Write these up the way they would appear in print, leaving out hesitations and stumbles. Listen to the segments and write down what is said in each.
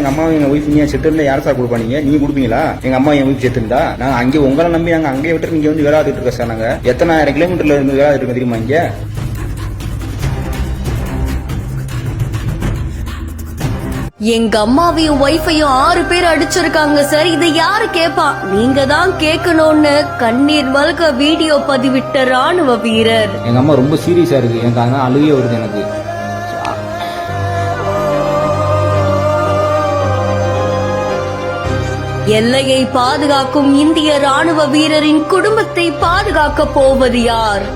எங்க அம்மா எங்க ஒய்ஃப் நீங்க செத்து இருந்தா யார் சார் கொடுப்பாங்க? நீங்க கொடுப்பீங்களா? எங்க அம்மா என் ஒய்ஃப் செத்து இருந்தா நாங்க அங்கே உங்களை நம்பி நாங்க அங்கே விட்டு நீங்க வந்து வேலை ஆகிட்டு இருக்கோம் சார். நாங்க எத்தனாயிரம் கிலோமீட்டர்ல இருந்து வேலை இருக்கோம் தெரியுமா? இங்க எங்க அம்மாவையும் ஒய்ஃபையும் 6 பேர் அடிச்சிருக்காங்க சார். இதை யாரு கேப்பா? நீங்க தான் கேட்கணும்னு கண்ணீர் மல்க வீடியோ பதிவிட்ட ராணுவ வீரர். எங்க அம்மா ரொம்ப சீரியஸா இருக்கு, எனக்கு அதனால அழுகே வருது எனக்கு. எல்லையை பாதுகாக்கும் இந்திய ராணுவ வீரரின் குடும்பத்தை பாதுகாக்க போவது யார்?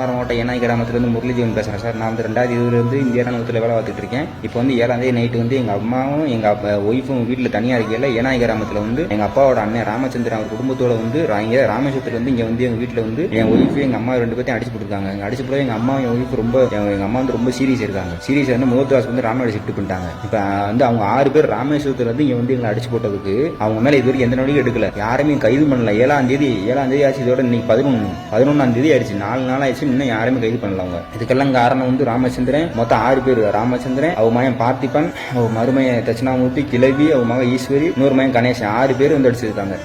மாவட்டம் ஏனாய் கிராமத்திலிருந்து முரளிஜீவன் பேசுறேன் சார். நான் வந்து 2020 இந்திய ராணுவத்தில் வேலை பார்த்துட்டு இருக்கேன். இப்போ வந்து 7ஆம் தேதி நைட்டு வந்து எங்க அம்மாவும் எங்க ஒய்ஃபும் வீட்டில் தனியா இருக்கையில ஏனாய் கிராமத்தில் வந்து எங்க அப்பாவோட அண்ணன் ராமச்சந்திரன் அவர் குடும்பத்தோட வந்து இங்க ராமேஸ்வரத்துல வந்து இங்க வந்து எங்க வீட்டில் வந்து என் ஒய்ஃபு எங்க அம்மா 2 பேர்த்தையும் அடிச்சு போட்டுருக்காங்க. அடிச்சு போட எங்க அம்மா என் ஒய்ஃப் ரொம்ப எங்க அம்மா வந்து ரொம்ப சீரியஸ் இருக்காங்க. சீரியஸ் வந்து முகத்துவாஸ் வந்து ராமநாடு ஷிஃப்ட் பண்ணிட்டாங்க. இப்போ வந்து அவங்க 6 பேர் ராமேஸ்வரத்துல வந்து இங்க வந்து எங்களை அடிச்சு போட்டதுக்கு அவங்க மேல இது வரைக்கும் எந்த நடவடிக்கை எடுக்கல, யாருமே கைது பண்ணல. 7ஆம் தேதி ஆச்சு, இதோட இன்னைக்கு 11ஆம் தேதி ஆயிடுச்சு, 4 நாள் ஆயிடுச்சு, இன்னும் யாருமே கைது பண்ணல. அவங்க இதுக்கெல்லாம் காரணம் வந்து ராமச்சந்திரன். மொத்தம் 6 பேர். ராமச்சந்திரன், அவ மகன் பார்த்திபன், அவ மருமைய தட்சிணாமூர்த்தி, கிளவி, அவ மகன் ஈஸ்வரி, இன்னொரு மகன் கணேசன், 6 பேர் வந்து அடிச்சிருக்காங்க.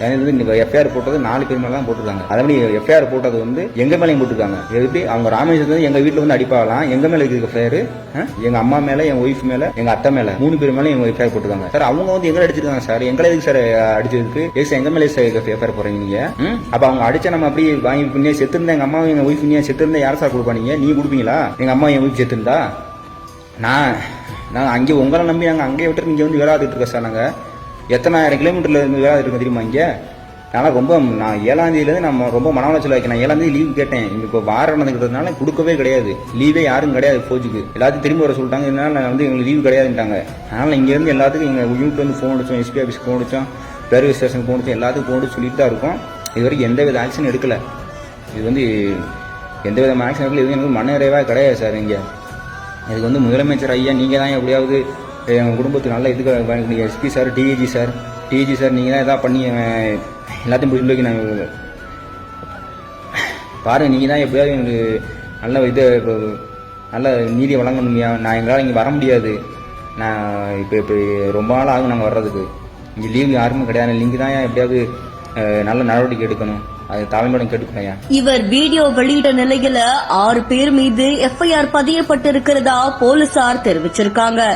எஃப்ஐஆர் போட்டது 4 பேர் மேல தான் போட்டிருக்காங்க. அதே எஃப்ஐஆர் போட்டது வந்து எங்க மேலையும் போட்டிருக்காங்க. எப்படி அவங்க ராமேஸ்வரத்துல எங்க வீட்டுல வந்து அடிப்பாகலாம், எங்க மேல இருக்கு எஃப்ஐஆர்? எங்க அம்மா மேல, என் ஒய்ஃப் மேல, எங்க அத்தை மேல, 3 பேர் மேல எங்க எஃப்ஐஆர் போட்டிருக்காங்க சார். அவங்க வந்து எங்க அடிச்சிருக்காங்க சார்? எங்களை எதுக்கு சார் அடிச்சதுக்கு எங்க மேல எஃப்ஐஆர் போறீங்க நீங்க? அப்ப அவங்க அடிச்சா நம்ம அப்படி வாங்கி செத்து இருந்தா எங்க அம்மா எங்க ஒய்ஃப் நீங்க செத்து இருந்தா யார் சார் கொடுப்பாங்க? நீங்க கொடுப்பீங்களா? எங்க அம்மா என் வீட்டு செத்துருந்தா நாங்க அங்கே உங்களை நம்பி நாங்க அங்கேயே விட்டு இங்க வந்து வேலை ஆகிட்டு இருக்கோம் சார். நாங்க எத்தனாயிரம் கிலோமீட்டர்ல இருந்து வேலை இருக்கோம் தெரியுமா? இங்க நான் 7ஆம் தேதியிலேருந்து நம்ம ரொம்ப மன உளைச்சல் வைக்க. நான் 7ஆம் தேதி லீவ் கேட்டேன். இங்க இப்போ வாரம் நடந்துக்கிறதுனால கொடுக்கவே கிடையாது, லீவே யாரும் கிடையாது. போஜுக்கு எல்லாத்தையும் திரும்ப வர சொல்லிட்டாங்க. இதனால நான் வந்து எங்களுக்கு லீவ் கிடையாதுட்டாங்க. அதனால இங்க இருந்து எல்லாத்துக்கும் எங்க யூனிட் வந்து ஃபோன் அடிச்சோம், எஸ்பி ஆஃபீஸ் ஃபோன் அடிச்சோம், ரயில்வே ஸ்டேஷன் ஃபோன் அடிச்சோம், எல்லாத்துக்கும் ஃபோன் சொல்லிட்டு தான் இருக்கோம். இது வரைக்கும் எந்தவித ஆக்ஷன் எடுக்கல. இது வந்து எந்த விதமான ஆக்ஷன் எடுக்கல. இது எனக்கு மன நிறைவாக கிடையாது சார். இங்கே இதுக்கு வந்து முதலமைச்சர் ஐயா நீங்கள் தான் எப்படியாவது எங்கள் குடும்பத்துக்கு நல்ல இதுக்கு எஸ்பி சார், டிஏஜி சார் நீங்கள் தான் எதாவது பண்ணி எல்லாத்தையும் பிடிச்சி நாங்கள் பாருங்கள். நீங்கள் தான் எப்படியாவது எனக்கு நல்ல இது நல்ல நீதியை வழங்கணுமையா. நான் எங்களால் இங்கே வர முடியாது. நான் இப்போ ரொம்ப நாள் ஆகும் நாங்கள் வர்றதுக்கு. இங்கே லீவு யாருமே கிடையாது. நீங்கள் தான் எப்படியாவது நல்ல நடவடிக்கை எடுக்கணும். அது தலைமையிடம் கேட்டுக்கிறேன். இவர் வீடியோ வெளியிட நிலையில 6 பேர் மீது எஃப்ஐஆர் பதியப்பட்டிருக்கிறதா போலீசார் தெரிவிச்சிருக்காங்க.